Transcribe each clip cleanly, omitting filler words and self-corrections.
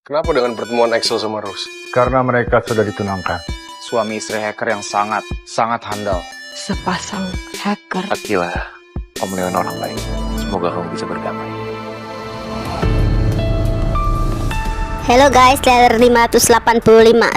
Kenapa dengan pertemuan Axel sama Rose? Karena mereka sudah ditunangkan. Suami istri hacker yang sangat handal. Sepasang hacker. Akila, Om Leon orang baik. Semoga kamu bisa berdamai. Halo guys, trailer 585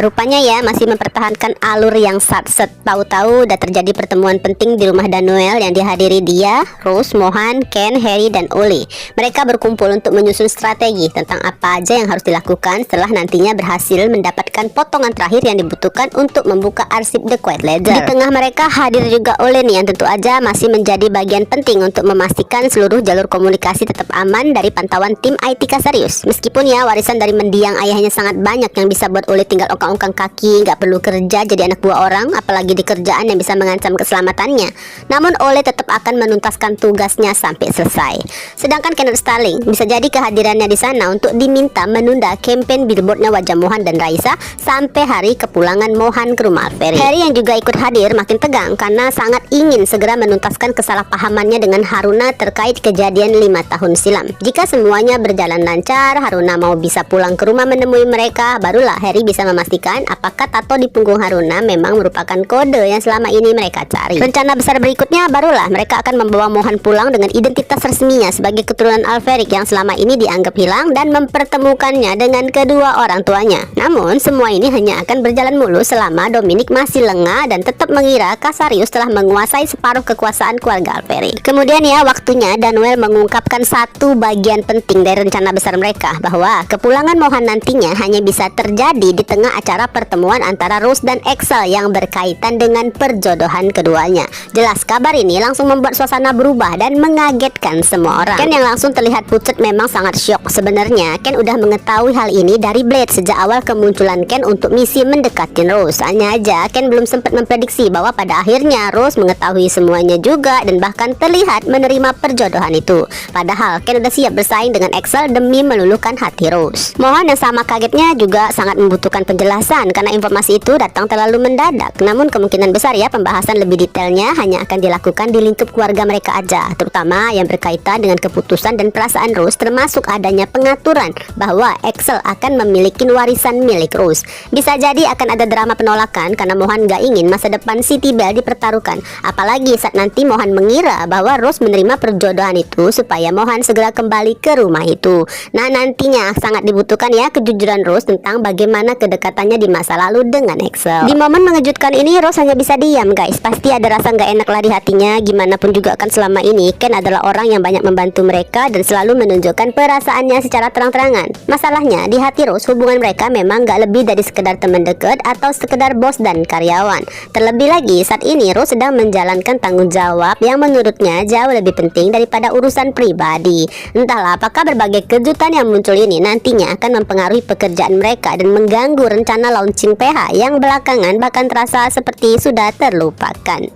rupanya ya masih mempertahankan alur yang satset. Tahu-tahu udah terjadi pertemuan penting di rumah Daniel yang dihadiri dia, Rose, Mohan, Ken, Harry, dan Oli. Mereka berkumpul untuk menyusun strategi tentang apa aja yang harus dilakukan setelah nantinya berhasil mendapatkan potongan terakhir yang dibutuhkan untuk membuka arsip The Quiet Ledger. Di tengah mereka hadir juga Oli nih, yang tentu aja masih menjadi bagian penting untuk memastikan seluruh jalur komunikasi tetap aman dari pantauan tim IT Casarius. Meskipun ya warisan dari yang ayahnya sangat banyak yang bisa buat Oli tinggal ongkang-ongkang kaki, nggak perlu kerja jadi anak buah orang, apalagi di kerjaan yang bisa mengancam keselamatannya. Namun Oli tetap akan menuntaskan tugasnya sampai selesai. Sedangkan Kenneth Starling bisa jadi kehadirannya di sana untuk diminta menunda campaign billboardnya wajah Mohan dan Raisa sampai hari kepulangan Mohan ke rumah Alferi. Harry yang juga ikut hadir makin tegang karena sangat ingin segera menuntaskan kesalahpahamannya dengan Haruna terkait kejadian 5 tahun silam. Jika semuanya berjalan lancar, Haruna mau bisa pulang ke rumah menemui mereka, barulah Harry bisa memastikan apakah tato di punggung Haruna memang merupakan kode yang selama ini mereka cari. Rencana besar berikutnya barulah mereka akan membawa Mohan pulang dengan identitas resminya sebagai keturunan Alferic yang selama ini dianggap hilang dan mempertemukannya dengan kedua orang tuanya. Namun semua ini hanya akan berjalan mulus selama Dominic masih lengah dan tetap mengira Casarius telah menguasai separuh kekuasaan keluarga Alferic. Kemudian ya waktunya Daniel mengungkapkan satu bagian penting dari rencana besar mereka, bahwa kepulangan Mohan nantinya hanya bisa terjadi di tengah acara pertemuan antara Rose dan Axel yang berkaitan dengan perjodohan keduanya. Jelas kabar ini langsung membuat suasana berubah dan mengagetkan semua orang. Ken yang langsung terlihat pucat memang sangat syok. Sebenarnya Ken udah mengetahui hal ini dari Blade sejak awal kemunculan Ken untuk misi mendekati Rose. Hanya aja Ken belum sempat memprediksi bahwa pada akhirnya Rose mengetahui semuanya juga dan bahkan terlihat menerima perjodohan itu. Padahal Ken udah siap bersaing dengan Axel demi meluluhkan hati Rose. Mohan yang sama kagetnya juga sangat membutuhkan penjelasan karena informasi itu datang terlalu mendadak. Namun kemungkinan besar ya pembahasan lebih detailnya hanya akan dilakukan di lingkup keluarga mereka aja, terutama yang berkaitan dengan keputusan dan perasaan Rose, termasuk adanya pengaturan bahwa Axel akan memiliki warisan milik Rose. Bisa jadi akan ada drama penolakan karena Mohan gak ingin masa depan City Belle dipertaruhkan, apalagi saat nanti Mohan mengira bahwa Rose menerima perjodohan itu supaya Mohan segera kembali ke rumah itu. Nah nantinya sangat dibutuhkan ya kejujuran Rose tentang bagaimana kedekatannya di masa lalu dengan Axel. Di momen mengejutkan ini Rose hanya bisa diam guys. Pasti ada rasa gak enak lah di hatinya. Gimana pun juga kan selama ini Ken adalah orang yang banyak membantu mereka dan selalu menunjukkan perasaannya secara terang-terangan. Masalahnya di hati Rose hubungan mereka memang gak lebih dari sekedar teman dekat atau sekedar bos dan karyawan. Terlebih lagi saat ini Rose sedang menjalankan tanggung jawab yang menurutnya jauh lebih penting daripada urusan pribadi. Entahlah apakah berbagai kejutan yang muncul ini nantinya akan mempengaruhi pekerjaan mereka dan mengganggu rencana launching PH yang belakangan bahkan terasa seperti sudah terlupakan.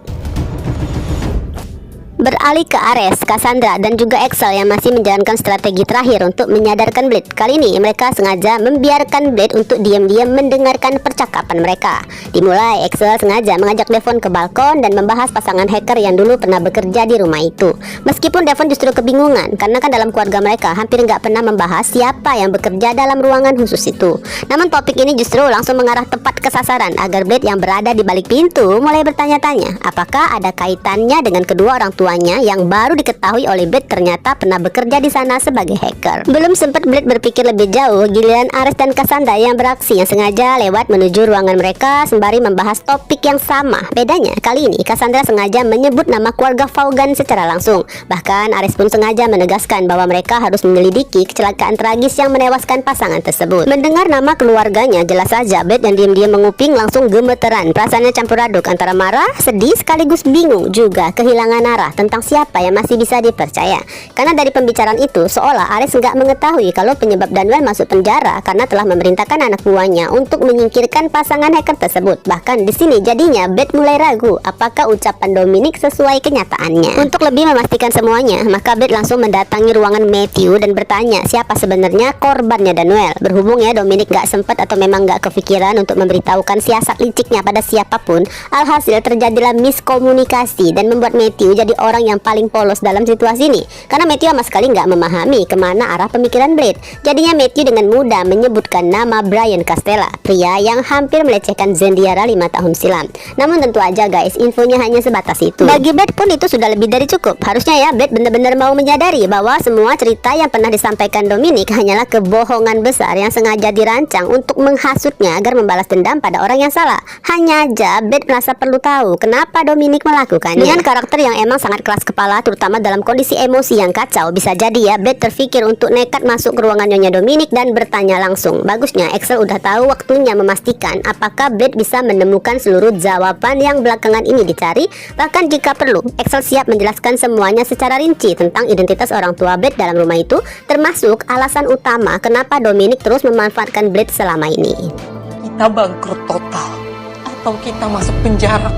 Beralih ke Ares, Cassandra, dan juga Axel yang masih menjalankan strategi terakhir untuk menyadarkan Blade. Kali ini mereka sengaja membiarkan Blade untuk diam-diam mendengarkan percakapan mereka. Dimulai, Axel sengaja mengajak Devon ke balkon dan membahas pasangan hacker yang dulu pernah bekerja di rumah itu. Meskipun Devon justru kebingungan, karena kan dalam keluarga mereka hampir nggak pernah membahas siapa yang bekerja dalam ruangan khusus itu. Namun topik ini justru langsung mengarah tepat ke sasaran agar Blade yang berada di balik pintu mulai bertanya-tanya apakah ada kaitannya dengan kedua orang tua yang baru diketahui oleh Blade ternyata pernah bekerja di sana sebagai hacker. Belum sempat Blade berpikir lebih jauh, giliran Ares dan Cassandra yang beraksi yang sengaja lewat menuju ruangan mereka sembari membahas topik yang sama. Bedanya kali ini Cassandra sengaja menyebut nama keluarga Vaughan secara langsung. Bahkan Ares pun sengaja menegaskan bahwa mereka harus menyelidiki kecelakaan tragis yang menewaskan pasangan tersebut. Mendengar nama keluarganya, jelas saja Blade yang diam-diam menguping langsung gemeteran. Perasaannya campur aduk antara marah, sedih sekaligus bingung juga kehilangan arah tentang siapa yang masih bisa dipercaya. Karena dari pembicaraan itu seolah Ares nggak mengetahui kalau penyebab Daniel masuk penjara karena telah memerintahkan anak buahnya untuk menyingkirkan pasangan hacker tersebut. Bahkan di sini jadinya Blade mulai ragu apakah ucapan Dominic sesuai kenyataannya. Untuk lebih memastikan semuanya, maka Blade langsung mendatangi ruangan Matthew dan bertanya siapa sebenarnya korbannya Daniel. Berhubung ya Dominic nggak sempat atau memang nggak kepikiran untuk memberitahukan siasat liciknya pada siapapun, alhasil terjadilah miskomunikasi dan membuat Matthew jadi orang yang paling polos dalam situasi ini, karena Matthew sama sekali nggak memahami kemana arah pemikiran Blade. Jadinya Matthew dengan mudah menyebutkan nama Brian Castella, pria yang hampir melecehkan Zendaya 5 tahun silam. Namun tentu aja guys, infonya hanya sebatas itu. Bagi Blade pun itu sudah lebih dari cukup. Harusnya ya Blade benar-benar mau menyadari bahwa semua cerita yang pernah disampaikan Dominic hanyalah kebohongan besar yang sengaja dirancang untuk menghasutnya agar membalas dendam pada orang yang salah. Hanya aja Blade merasa perlu tahu kenapa Dominic melakukannya. Dengan karakter yang emang sangat keras kepala, terutama dalam kondisi emosi yang kacau, bisa jadi ya Blade terfikir untuk nekat masuk ke ruangan Nyonya Dominic dan bertanya langsung. Bagusnya Axel udah tahu waktunya memastikan apakah Blade bisa menemukan seluruh jawaban yang belakangan ini dicari. Bahkan jika perlu, Axel siap menjelaskan semuanya secara rinci tentang identitas orang tua Blade dalam rumah itu, termasuk alasan utama kenapa Dominic terus memanfaatkan Blade selama ini. Kita bangkrut total atau kita masuk penjara.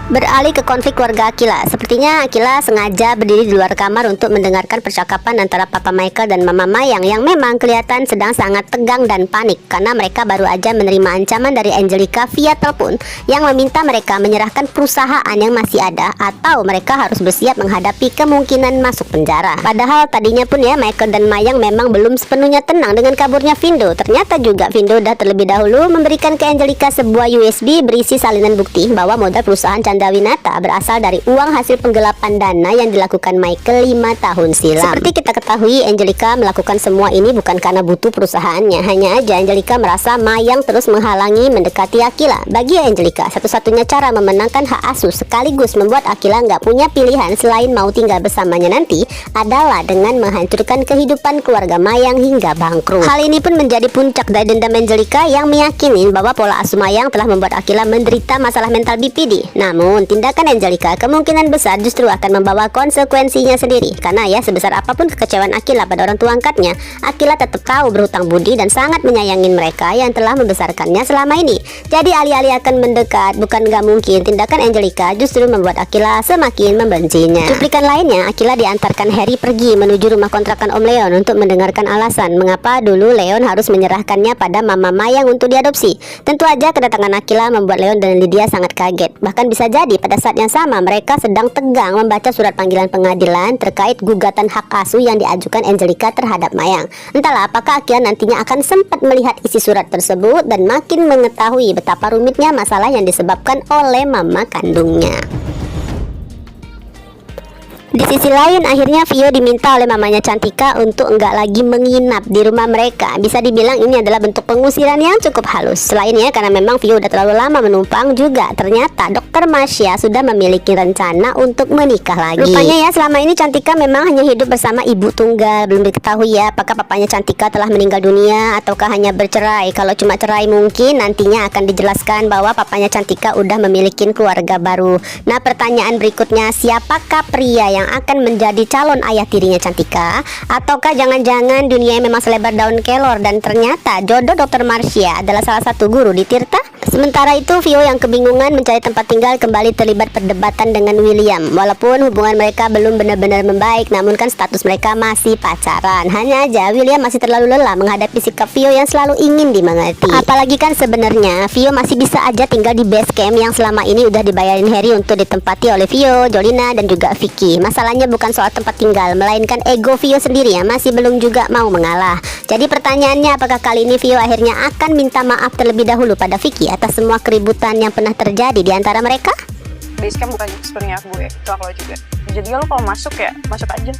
Beralih ke konflik keluarga Akila. Sepertinya Akila sengaja berdiri di luar kamar untuk mendengarkan percakapan antara Papa Michael dan Mama Mayang yang memang kelihatan sedang sangat tegang dan panik karena mereka baru aja menerima ancaman dari Angelica via telepon yang meminta mereka menyerahkan perusahaan yang masih ada atau mereka harus bersiap menghadapi kemungkinan masuk penjara. Padahal tadinya pun ya Michael dan Mayang memang belum sepenuhnya tenang dengan kaburnya Vindo. Ternyata juga Vindo udah terlebih dahulu memberikan ke Angelica sebuah USB berisi salinan bukti bahwa modal perusahaan Candawinata berasal dari uang hasil penggelapan dana yang dilakukan Michael 5 tahun silam. Seperti kita ketahui, Angelica melakukan semua ini bukan karena butuh perusahaannya. Hanya aja Angelica merasa Mayang terus menghalangi mendekati Akila. Bagi Angelica, satu-satunya cara memenangkan hak asuh sekaligus membuat Akila nggak punya pilihan selain mau tinggal bersamanya nanti adalah dengan menghancurkan kehidupan keluarga Mayang hingga bangkrut. Hal ini pun menjadi puncak dari dendam Angelica yang meyakini bahwa pola asuh Mayang telah membuat Akila menderita masalah mental BPD. Namun, tindakan Angelica kemungkinan besar justru akan membawa konsekuensinya sendiri. Karena ya, sebesar apapun kekecewaan Akila pada orang tua angkatnya, Akila tetap tahu berhutang budi dan sangat menyayangi mereka yang telah membesarkannya selama ini. Jadi alih-alih akan mendekat, bukan gak mungkin tindakan Angelica justru membuat Akila semakin membencinya. Cuplikan lainnya, Akila diantarkan Harry pergi menuju rumah kontrakan Om Leon untuk mendengarkan alasan mengapa dulu Leon harus menyerahkannya pada Mama Mayang untuk diadopsi. Tentu aja kedatangan Akila membuat Leon dan Lydia sangat kaget. Bahkan bisa jadi pada saat yang sama mereka sedang tegang membaca surat panggilan pengadilan terkait gugatan hak asuh yang diajukan Angelica terhadap Mayang. Entahlah apakah Akila nantinya akan sempat melihat isi surat tersebut dan makin mengetahui betapa rumitnya masalah yang disebabkan oleh mama kandungnya. Di sisi lain, akhirnya Vio diminta oleh mamanya Cantika untuk enggak lagi menginap di rumah mereka. Bisa dibilang ini adalah bentuk pengusiran yang cukup halus. Selainnya karena memang Vio udah terlalu lama menumpang juga, ternyata Dr. Marcia sudah memiliki rencana untuk menikah lagi. Rupanya ya selama ini Cantika memang hanya hidup bersama ibu tunggal. Belum diketahui ya apakah papanya Cantika telah meninggal dunia ataukah hanya bercerai. Kalau cuma cerai mungkin nantinya akan dijelaskan bahwa papanya Cantika udah memiliki keluarga baru. Nah pertanyaan berikutnya, siapakah pria yang akan menjadi calon ayah tirinya Cantika? Ataukah jangan-jangan dunia memang selebar daun kelor dan ternyata jodoh Dr. Marcia adalah salah satu guru di Tirta? Sementara itu Vio yang kebingungan mencari tempat tinggal kembali terlibat perdebatan dengan William. Walaupun hubungan mereka belum benar-benar membaik, namun kan status mereka masih pacaran. Hanya aja William masih terlalu lelah menghadapi sikap Vio yang selalu ingin dimengerti. Apalagi kan sebenarnya Vio masih bisa aja tinggal di base camp yang selama ini udah dibayarin Harry untuk ditempati oleh Vio, Jolina dan juga Vicky. Masalahnya bukan soal tempat tinggal, melainkan ego Vio sendiri yang masih belum juga mau mengalah. Jadi pertanyaannya, apakah kali ini Vio akhirnya akan minta maaf terlebih dahulu pada Vicky atas semua keributan yang pernah terjadi di antara mereka? Basecamp bukan sebenarnya gue, itu aku juga. Jadi lo kalau masuk ya masuk aja.